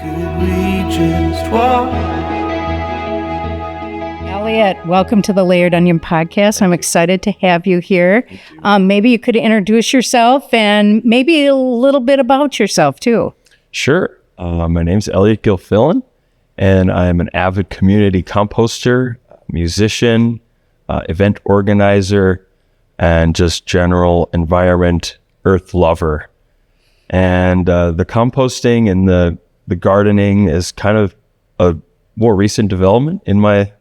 Could we just walk? Elliot, welcome to the Layered Onion podcast. I'm excited to have you here. Maybe you could introduce yourself and maybe a little bit about yourself too. Sure. My name's Elliot Gilfillan, and I'm an avid community composter, musician, event organizer, and just general environment, earth lover. And the composting and the gardening is kind of a more recent development in my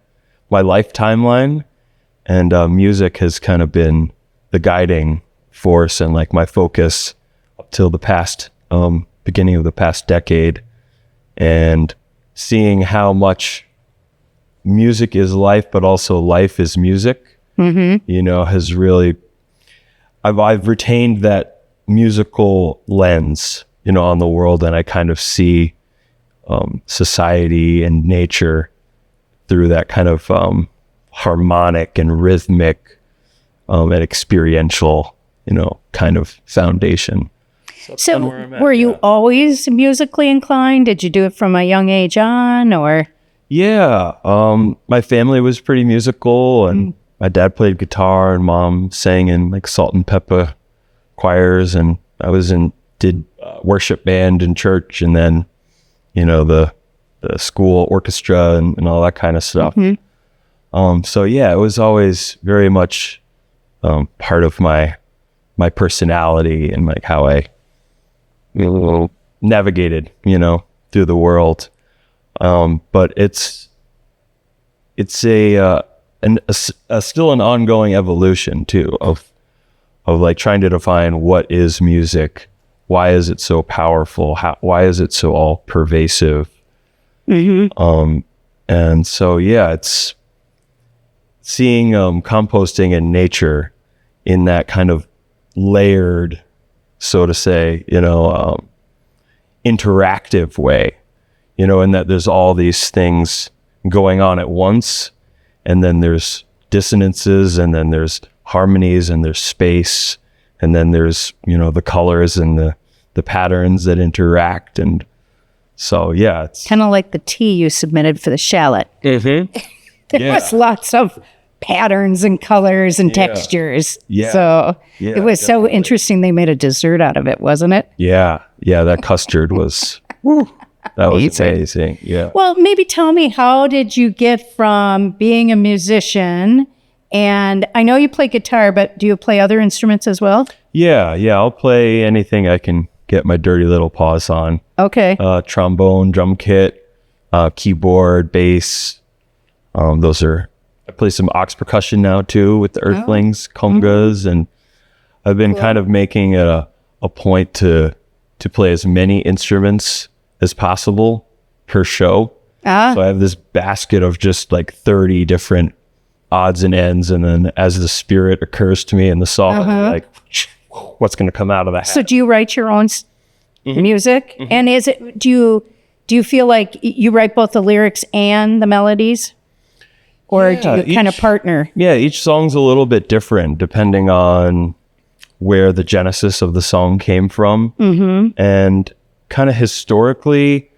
life timeline. And music has kind of been the guiding force and like my focus up till the past, beginning of the past decade. And seeing how much music is life, but also life is music, has really, I've retained that musical lens, on the world. And I kind of see society and nature through that kind of harmonic and rhythmic and experiential, kind of foundation. So were you always musically inclined? Did you do it from a young age on, or? Yeah, my family was pretty musical, and my dad played guitar and mom sang in like salt and pepper choirs, and I did worship band in church, and then, the school orchestra and all that kind of stuff. So yeah, it was always very much part of my personality and like how I navigated, through the world. But it's a still an ongoing evolution too of like trying to define what is music, why is it so powerful, why is it so all pervasive. And so yeah, it's seeing composting and nature in that kind of layered, so to say, interactive way, and that there's all these things going on at once, and then there's dissonances, and then there's harmonies, and there's space, and then there's, the colors and the patterns that interact. And so, yeah, it's kind of like the tea you submitted for the shallot. There was lots of patterns and colors and textures. So it was so interesting. They made a dessert out of it, wasn't it? Yeah. That custard was, that was amazing. Yeah. Well, maybe tell me, how did you get from being a musician? And I know you play guitar, but do you play other instruments as well? Yeah. I'll play anything I can get my dirty little paws on. Okay. Trombone, drum kit, keyboard, bass. I play some aux percussion now too with the Earthlings, congas, and I've been kind of making it a point to play as many instruments as possible per show. So I have this basket of just like 30 different odds and ends, and then as the spirit occurs to me in the song, like what's going to come out of the hat. So do you write your own music? And do you feel like you write both the lyrics and the melodies? Or do you kind of partner? Yeah, each song's a little bit different depending on where the genesis of the song came from. And kind of historically,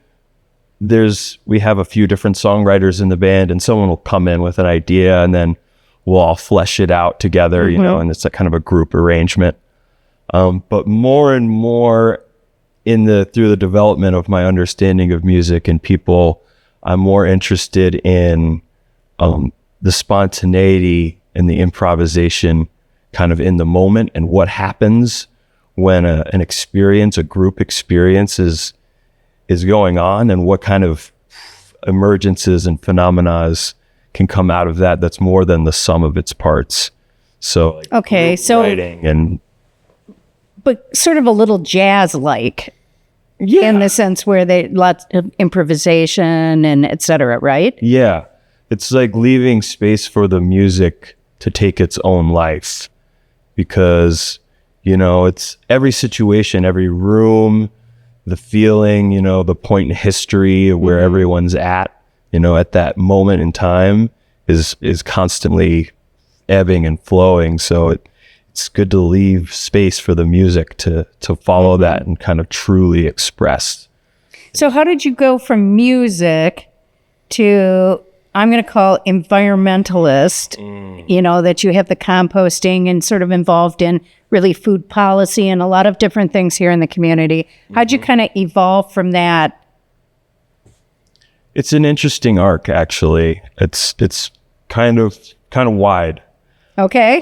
we have a few different songwriters in the band, and someone will come in with an idea, and then we'll all flesh it out together, and it's a kind of a group arrangement. But more and more through the development of my understanding of music and people, I'm more interested in the spontaneity and the improvisation kind of in the moment, and what happens when an experience, a group experience is going on, and what kind of emergences and phenomena can come out of that that's more than the sum of its parts. So writing but sort of a little jazz-like, in the sense where they lots of improvisation and et cetera, right? Yeah. It's like leaving space for the music to take its own life, because, it's every situation, every room, the feeling, the point in history of where everyone's at that moment in time is constantly ebbing and flowing. So it's good to leave space for the music to follow that and kind of truly express So how did you go from music to, I'm going to call environmentalist, that you have the composting and sort of involved in really food policy and a lot of different things here in the community. How'd you kind of evolve from that? It's an interesting arc, actually. It's kind of wide. Okay.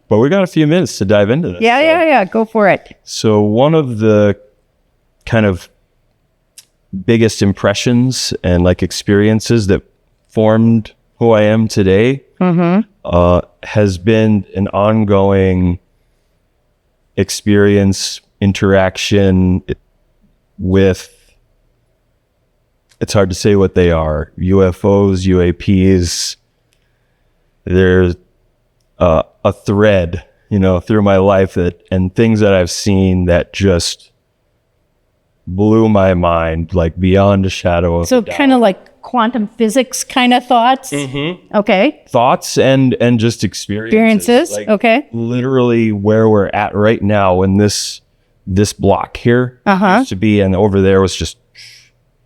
But we got a few minutes to dive into this. Yeah. Go for it. So one of the kind of biggest impressions and like experiences that formed who I am today has been an ongoing experience, interaction with, it's hard to say what they are, UFOs, UAPs. There's a thread, through my life and things that I've seen that just blew my mind, like beyond a shadow of a doubt. So kind of like quantum physics kind of thoughts? Okay. Thoughts and just experiences. Like okay. Literally where we're at right now in this block here used to be, and over there was just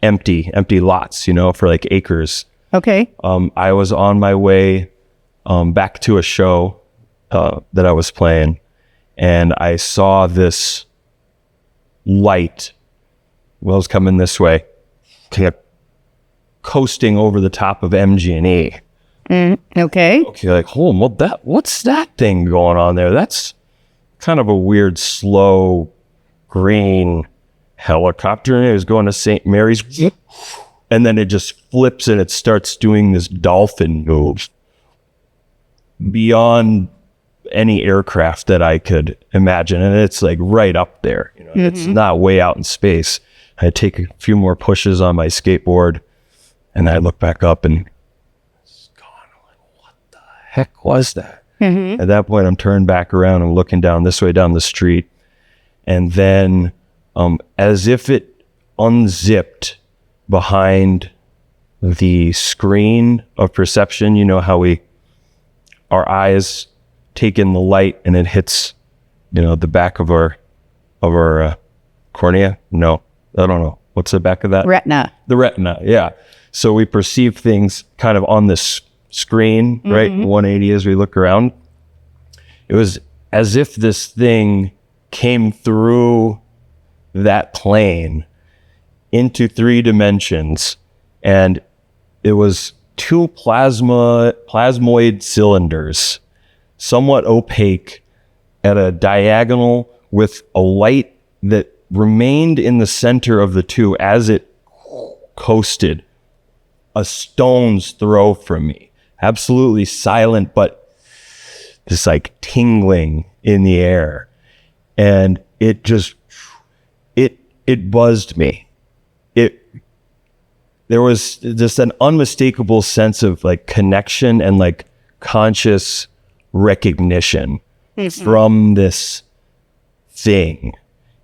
empty lots, for like acres. Okay. I was on my way back to a show that I was playing, and I saw this light. Well, it was coming this way, kept coasting over the top of MG&E. Okay. Like, what's that thing going on there? That's kind of a weird, slow, green helicopter. And it was going to St. Mary's, and then it just flips and it starts doing this dolphin move beyond any aircraft that I could imagine. And it's like right up there. It's not way out in space. I take a few more pushes on my skateboard, and I look back up and it's gone. I'm like, what the heck was that? At that point, I'm turned back around and looking down this way down the street. And then as if it unzipped behind the screen of perception, how our eyes take in the light and it hits, the back of our cornea. No, I don't know. What's the back of that? Retina. The retina, yeah. So we perceive things kind of on this screen, right? 180 as we look around. It was as if this thing came through that plane into 3 dimensions, and it was 2 plasmoid cylinders, somewhat opaque, at a diagonal with a light that remained in the center of the 2 as it coasted a stone's throw from me. Absolutely silent, but this like tingling in the air. And it just, it buzzed me. There was just an unmistakable sense of like connection and like conscious recognition from this thing.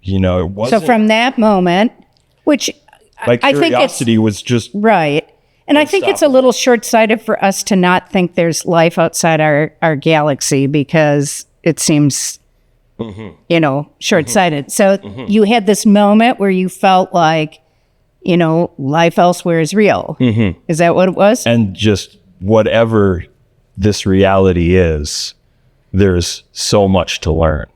It wasn't. So from that moment, which my I think curiosity was just right. And I think it's a little short-sighted for us to not think there's life outside our galaxy, because it seems, short-sighted. So you had this moment where you felt like, life elsewhere is real. Is that what it was? And just whatever this reality is, there's so much to learn.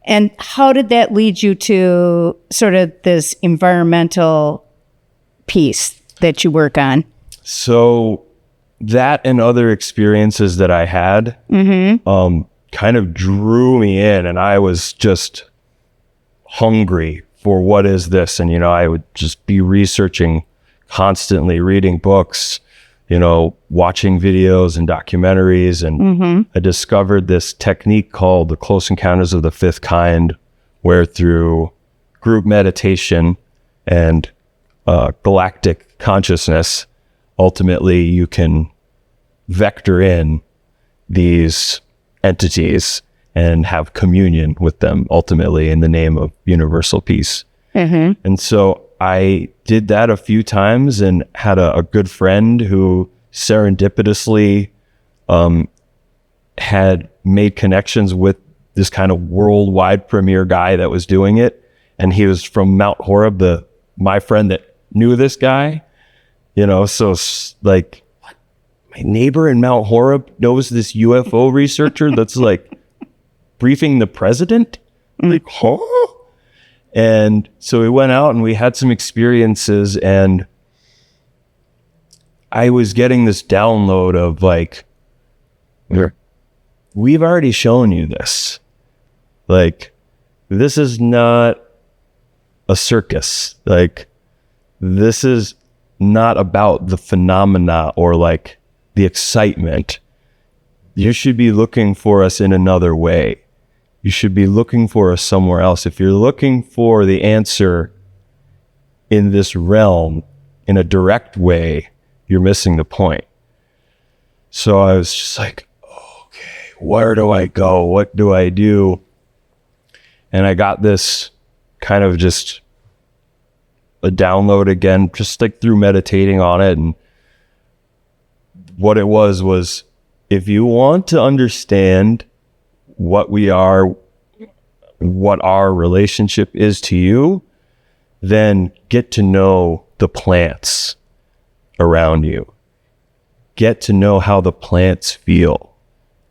And how did that lead you to sort of this environmental piece that you work on? So that and other experiences that I had kind of drew me in, and I was just hungry for what is this. And, I would just be researching constantly, reading books, watching videos and documentaries. And I discovered this technique called the Close Encounters of the Fifth Kind, where through group meditation and galactic consciousness, ultimately you can vector in these entities and have communion with them, ultimately in the name of universal peace. And so I did that a few times and had a good friend who serendipitously had made connections with this kind of worldwide premier guy that was doing it. And he was from Mount Horeb, the my friend that knew this guy, so like, what? My neighbor in Mount Horeb knows this UFO researcher that's like briefing the president? I'm like, huh? And so we went out and we had some experiences, and I was getting this download of like, we've already shown you this. Like, this is not a circus. Like, this is not about the phenomena or like the excitement. You should be looking for us in another way. You should be looking for us somewhere else. If you're looking for the answer in this realm in a direct way, you're missing the point. So I was just like, okay, where do I go? What do I do? And I got this kind of just a download again, just like through meditating on it. And what it was if you want to understand what we are, what our relationship is to you, then get to know the plants around you. Get to know how the plants feel.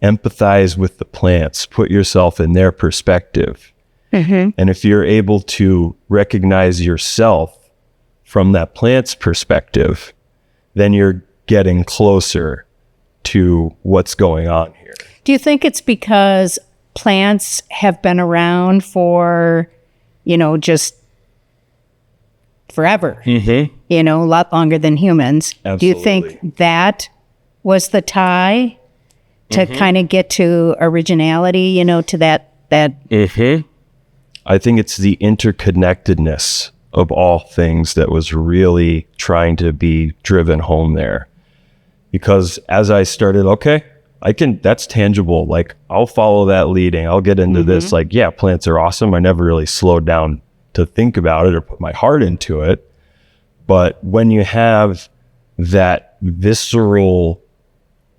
Empathize with the plants. Put yourself in their perspective. Mm-hmm. And if you're able to recognize yourself from that plant's perspective, then you're getting closer to what's going on here. Do you think it's because plants have been around for, just forever? Mm-hmm. A lot longer than humans. Absolutely. Do you think that was the tie to kind of get to originality, to that? Mm-hmm. I think it's the interconnectedness of all things that was really trying to be driven home there. Because as I started, that's tangible. Like, I'll follow that leading. I'll get into this. Like, yeah, plants are awesome. I never really slowed down to think about it or put my heart into it. But when you have that visceral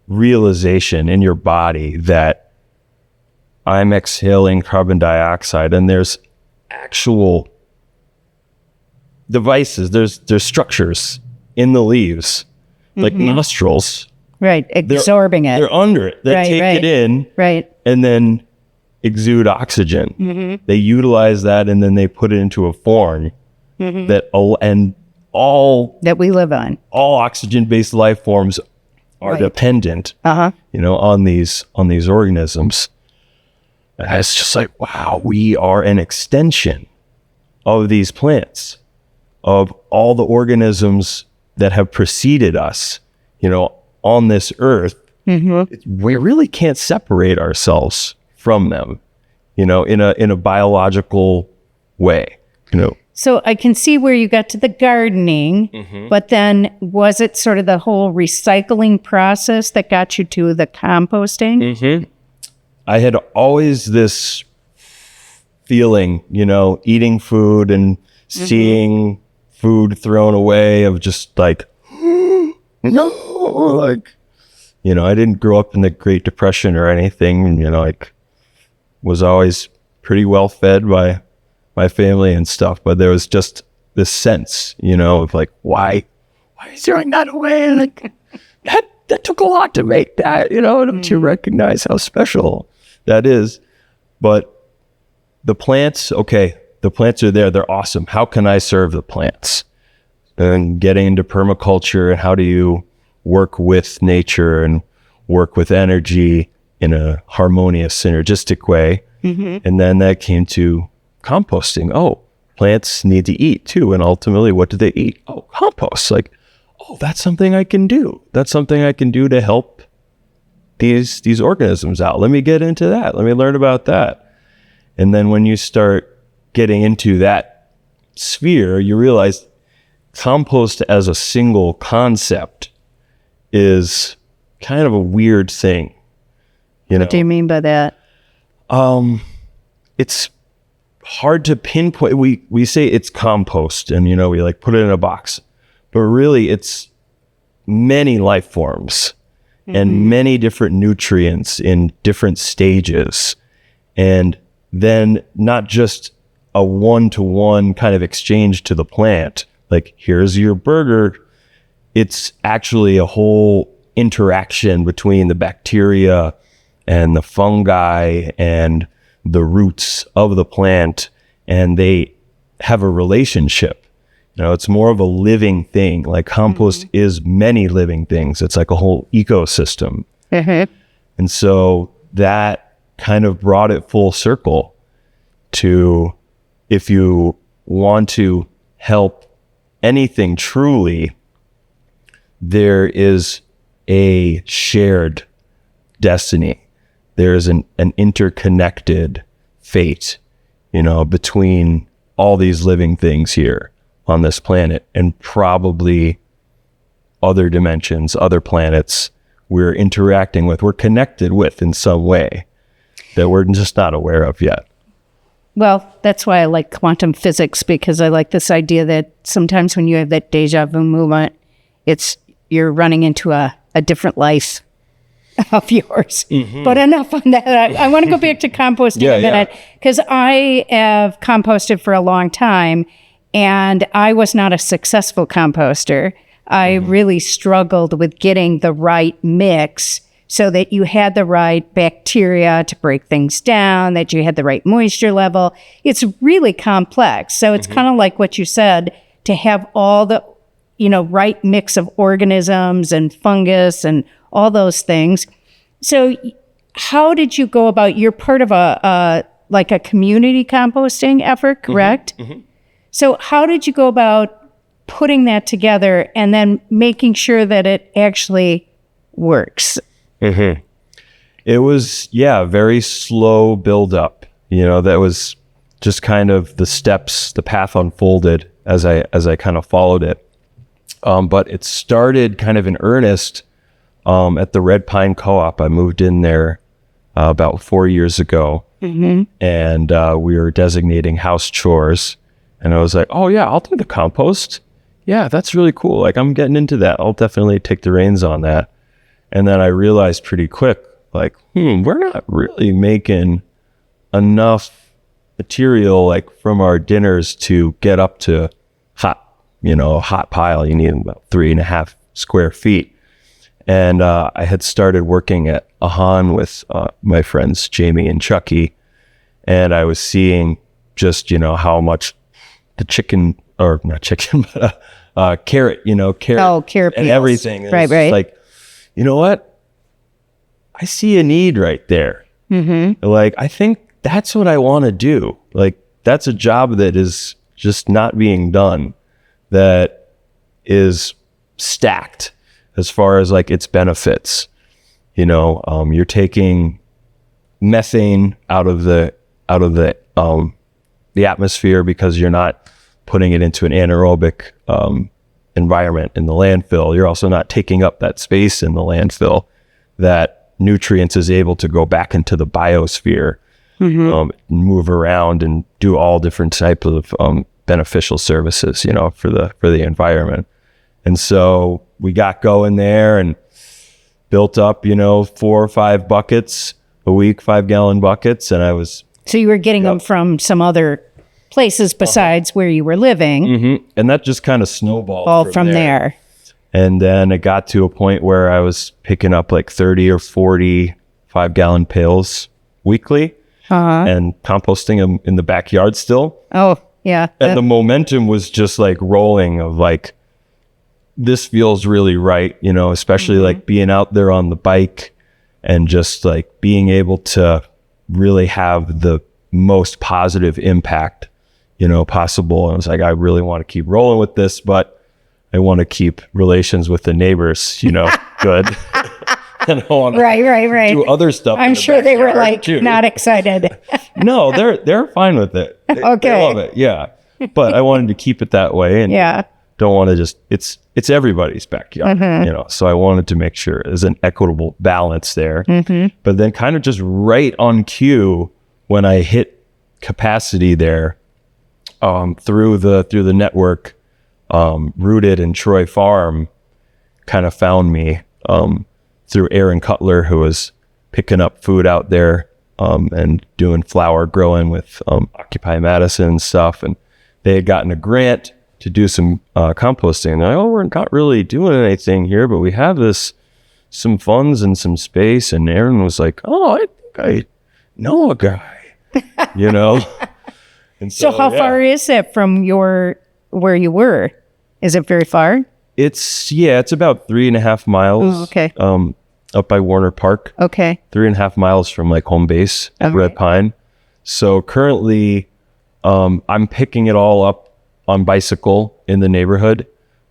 realization in your body that I'm exhaling carbon dioxide, and there's actual devices, there's structures in the leaves, like nostrils. Right, absorbing it. They're under it. They take it in, and then exude oxygen. Mm-hmm. They utilize that, and then they put it into a form that we live on. All oxygen-based life forms are dependent, on these organisms. And it's just like, wow, we are an extension of these plants, of all the organisms that have preceded us, on this earth. Mm-hmm. We really can't separate ourselves from them, in a biological way, So I can see where you got to the gardening, but then was it sort of the whole recycling process that got you to the composting? Mm-hmm. I had always this feeling, eating food and seeing food thrown away of just like, no, like, I didn't grow up in the Great Depression or anything, was always pretty well fed by my family and stuff, but there was just this sense, of like, why is throwing that away? And like, that took a lot to make that, to recognize how special that is. But the plants are there. They're awesome. How can I serve the plants? And getting into permaculture, and how do you work with nature and work with energy in a harmonious, synergistic way? Mm-hmm. And then that came to composting. Oh, plants need to eat too. And ultimately, what do they eat? Oh, compost. Like, oh, that's something I can do. That's something I can do to help these organisms out. Let me get into that. Let me learn about that. And then when you start getting into that sphere, you realize compost as a single concept is kind of a weird thing. What do you mean by that? It's hard to pinpoint. We say it's compost, and we like put it in a box, but really it's many life forms and many different nutrients in different stages, and then not just a one-to-one kind of exchange to the plant. Like, here's your burger. It's actually a whole interaction between the bacteria and the fungi and the roots of the plant, and they have a relationship. It's more of a living thing. Like, compost is many living things. It's like a whole ecosystem. And so that kind of brought it full circle to, if you want to help anything truly, there is a shared destiny. There's an interconnected fate, between all these living things here on this planet, and probably other dimensions, other planets we're interacting with, we're connected with in some way that we're just not aware of yet. Well, that's why I like quantum physics, because I like this idea that sometimes when you have that deja vu moment, you're running into a different life of yours. But enough on that. I want to go back to composting a minute, because I have composted for a long time, and I was not a successful composter. I really struggled with getting the right mix so that you had the right bacteria to break things down, that you had the right moisture level. It's really complex. So it's kind of like what you said, to have all the, right mix of organisms and fungus and all those things. So how did you go about, you're part of a community composting effort, correct? So how did you go about putting that together and then making sure that it actually works? It was, very slow build up. That was just kind of the steps, the path unfolded as I kind of followed it. But it started kind of in earnest at the Red Pine Co-op. I moved in there about 4 years ago, and we were designating house chores. And I was like, oh yeah, I'll do the compost. Yeah, that's really cool. Like, I'm getting into that. I'll definitely take the reins on that. And then I realized pretty quick, like, we're not really making enough material, like, from our dinners to get up to a hot pile. You need about 3.5 square feet. And I had started working at Ahan with my friends, Jamie and Chucky. And I was seeing just, how much the chicken, or not chicken, but carrot, carrot and everything. And right. Like, you know what? I see a need right there. Like, I think that's what I want to do. Like, that's a job that is just not being done, that is stacked as far as like its benefits. You're taking methane out of the atmosphere because you're not putting it into an anaerobic environment in the landfill. You're also not taking up that space in the landfill that nutrients is able to go back into the biosphere, move around and do all different types of beneficial services, for the environment. And so we got going there and built up, 4 or 5 buckets a week, 5-gallon buckets. And so you were getting them from some other places besides where you were living. And that just kind of snowballed from there. And then it got to a point where I was picking up like 30 or 40 5-gallon pails weekly and composting them in the backyard still. Oh, yeah. And the momentum was just like rolling of like, this feels really right, especially like being out there on the bike and just like being able to really have the most positive impact, possible. And I was like, I really want to keep rolling with this, but I want to keep relations with the neighbors, good. And I want to do other stuff. I'm sure they were like not excited. No, they're fine with it. They love it. Yeah. But I wanted to keep it that way, and don't want to just, it's everybody's backyard, so I wanted to make sure there's an equitable balance there. But then kind of just right on cue when I hit capacity there, through the network, Rooted and Troy Farm kind of found me through Aaron Cutler, who was picking up food out there and doing flower growing with Occupy Madison and stuff. And they had gotten a grant to do some composting. And they're like, we're not really doing anything here, but we have some funds and some space. And Aaron was like, I think I know a guy, And so how far is it from where you were? Is it very far? It's about 3.5 miles. Oh, okay. Up by Warner Park. Okay. 3.5 miles from like home base at Red Pine. So currently, I'm picking it all up on bicycle in the neighborhood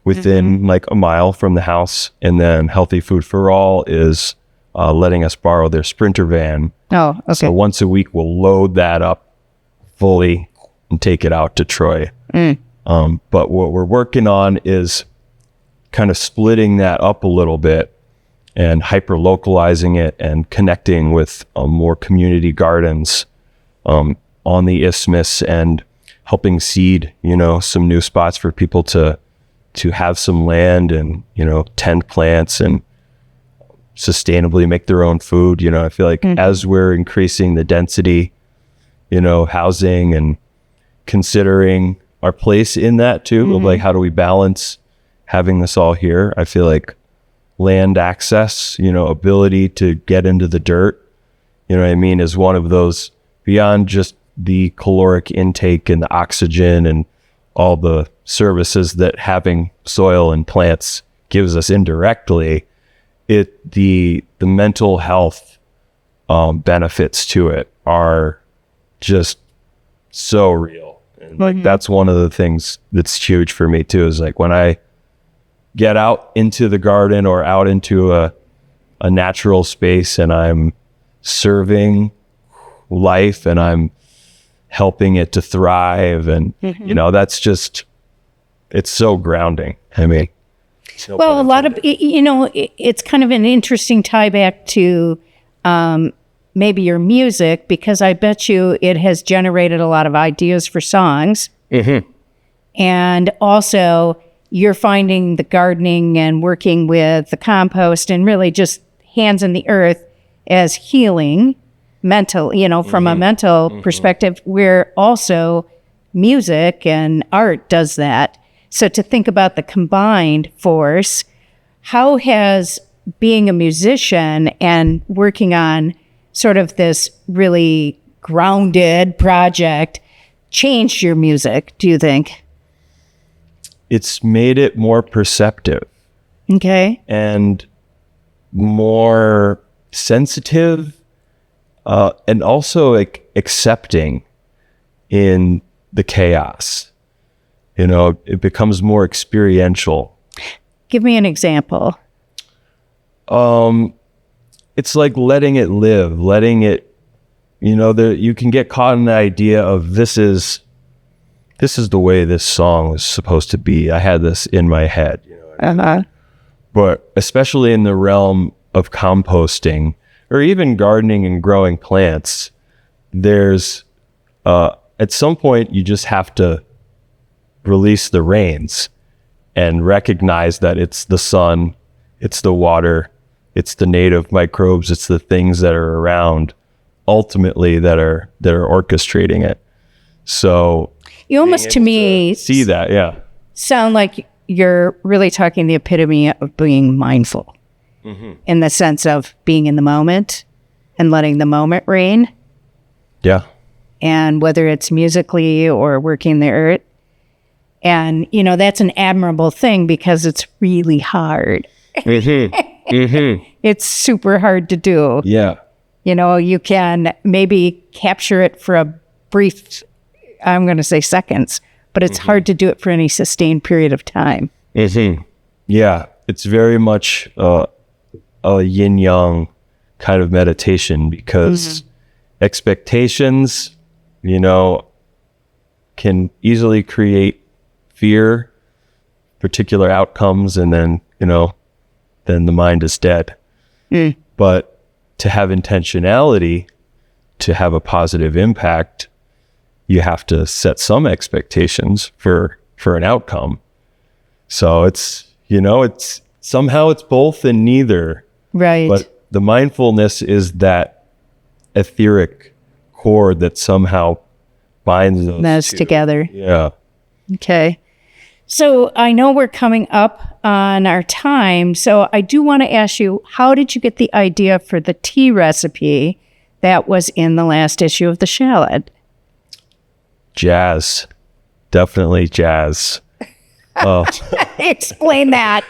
within like a mile from the house. And then Healthy Food for All is letting us borrow their Sprinter van. Oh, okay. So once a week, we'll load that up fully and take it out to Troy. But what we're working on is kind of splitting that up a little bit and hyper-localizing it and connecting with more community gardens on the isthmus and helping seed, some new spots for people to have some land and, tend plants and sustainably make their own food. I feel like as we're increasing the density, housing and considering our place in that too, of like, how do we balance having this all here? I feel like land access, ability to get into the dirt, is one of those, beyond just the caloric intake and the oxygen and all the services that having soil and plants gives us indirectly, the mental health benefits to it are just so real. And like, that's one of the things that's huge for me too, is like when I get out into the garden or out into a natural space and I'm serving life and I'm helping it to thrive. And, that's just, it's so grounding. I mean, well, a lot of, it's kind of an interesting tie back to maybe your music, because I bet you it has generated a lot of ideas for songs. And also, you're finding the gardening and working with the compost and really just hands in the earth as healing mental, from a mental perspective, where also music and art does that. So to think about the combined force, how has being a musician and working on sort of this really grounded project changed your music, do you think? It's made it more perceptive. Okay. And more sensitive, and also like accepting in the chaos. It becomes more experiential. Give me an example. It's like letting it live, letting it, you can get caught in the idea of this is the way this song was supposed to be. I had this in my head. But especially in the realm of composting or even gardening and growing plants, there's, at some point you just have to release the reins and recognize that it's the sun, it's the water, it's the native microbes, it's the things that are around ultimately that are orchestrating it. So you almost, to me, see that, sound like you're really talking the epitome of being mindful in the sense of being in the moment and letting the moment reign. Yeah. And whether it's musically or working the earth. And, that's an admirable thing because it's really hard. It's super hard to do. Yeah. You can maybe capture it for a brief, I'm going to say seconds, but it's hard to do it for any sustained period of time. Yeah. It's very much a yin-yang kind of meditation because expectations, can easily create fear, particular outcomes, and then the mind is dead. But to have intentionality, to have a positive impact, you have to set some expectations for an outcome. So it's somehow it's both and neither. Right. But the mindfulness is that etheric cord that somehow binds those together. Yeah. Okay. So I know we're coming up on our time, so I do want to ask you, how did you get the idea for the tea recipe that was in the last issue of the Shallot? Jazz. Definitely jazz. Explain that.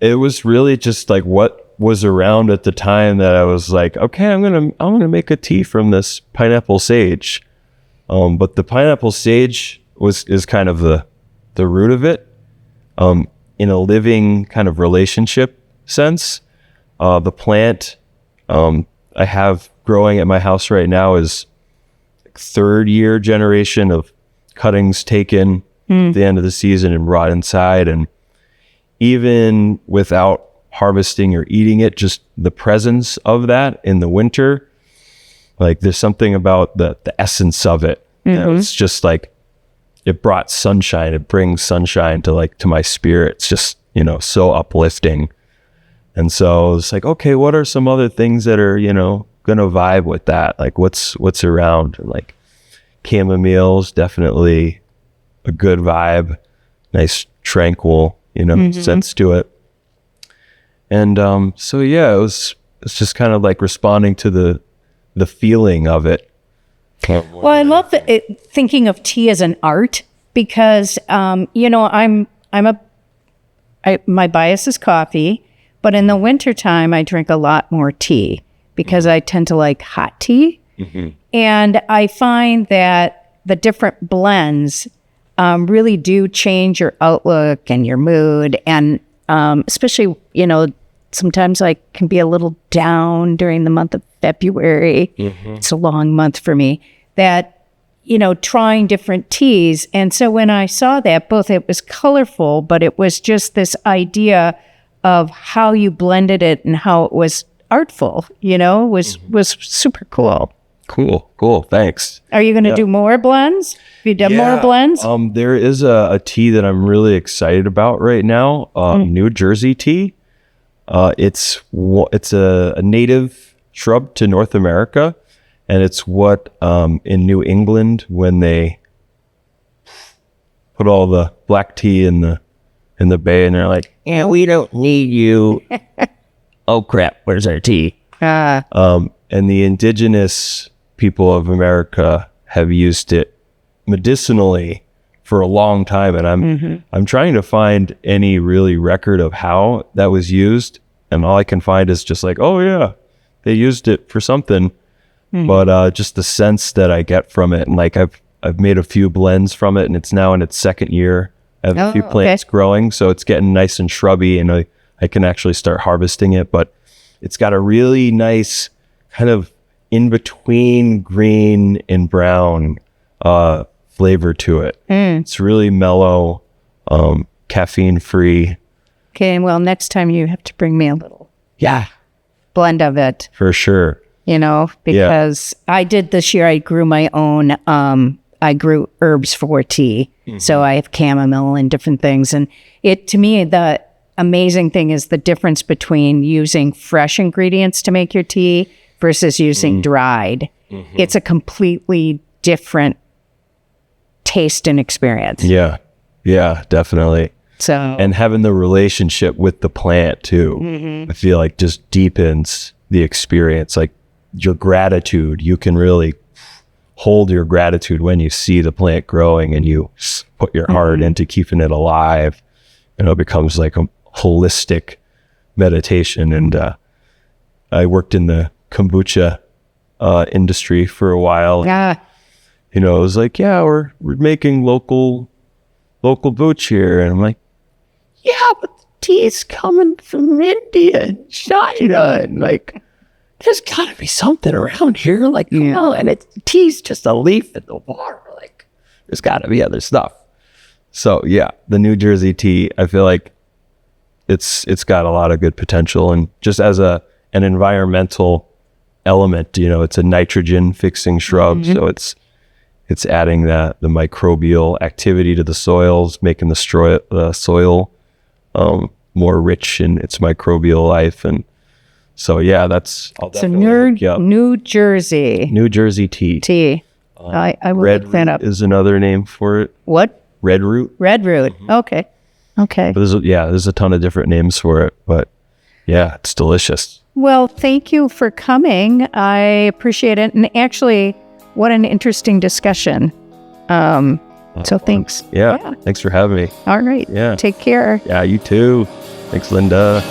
It was really just like what was around at the time that I was like, okay, I'm gonna make a tea from this pineapple sage. But the pineapple sage is kind of the root of it. In a living kind of relationship sense. The plant I have growing at my house right now is third year generation of cuttings taken at the end of the season and brought inside. And even without harvesting or eating it, just the presence of that in the winter, like there's something about the essence of it. It's just like, it brought sunshine. It brings sunshine to my spirit. It's just, so uplifting. And so it's like, okay, what are some other things that are, gonna vibe with that? Like what's around? And like chamomile's definitely a good vibe, nice tranquil, sense to it. And so yeah, it's just kind of like responding to the feeling of it. Well, I love thinking of tea as an art because my bias is coffee, but in the wintertime I drink a lot more tea because I tend to like hot tea. And I find that the different blends really do change your outlook and your mood. And especially, sometimes I can be a little down during the month of February. It's a long month for me. That, trying different teas. And so when I saw that, both it was colorful, but it was just this idea of how you blended it and how it was artful, was super cool. Cool. Thanks. Are you going to do more blends? Have you done more blends? There is a tea that I'm really excited about right now. New Jersey tea. It's a native shrub to North America, and it's what in New England, when they put all the black tea in the bay, and they're like, yeah, we don't need you. Oh crap, where's our tea? And the indigenous people of America have used it medicinally for a long time, and I'm trying to find any really record of how that was used, and all I can find is just like, oh yeah, they used it for something. But just the sense that I get from it, and like I've made a few blends from it, and it's now in its second year. I have a few plants growing, so it's getting nice and shrubby, and I can actually start harvesting it. But it's got a really nice kind of in between green and brown flavor to it. It's really mellow, caffeine free. Okay, well, next time you have to bring me a little blend of it. For sure. Because I did this year, I grew my own, I grew herbs for tea. So I have chamomile and different things. And to me, the amazing thing is the difference between using fresh ingredients to make your tea versus using dried. It's a completely different taste and experience. Yeah, definitely. So, and having the relationship with the plant too, I feel like just deepens the experience. Like your gratitude, you can really hold your gratitude when you see the plant growing and you put your heart into keeping it alive. It becomes like a holistic meditation. And I worked in the kombucha industry for a while. Yeah. It was like, we're making local booch here. And I'm like, but the tea's coming from India and China. And like, there's got to be something around here. Like, come on. And tea's just a leaf in the water. Like, there's got to be other stuff. So, the New Jersey tea, I feel like it's got a lot of good potential. And just as an environmental element, it's a nitrogen fixing shrub. So it's adding the microbial activity to the soils, making the soil more rich in its microbial life. And So yeah, that's New Jersey. New Jersey tea. Tea. I will Red look that up. root is another name for it. What? Red root. Red root. Okay. But there's a ton of different names for it, but yeah, it's delicious. Well, thank you for coming. I appreciate it. And actually, what an interesting discussion. So thanks. Yeah. Thanks for having me. All right. Yeah. Take care. Yeah, you too. Thanks, Linda.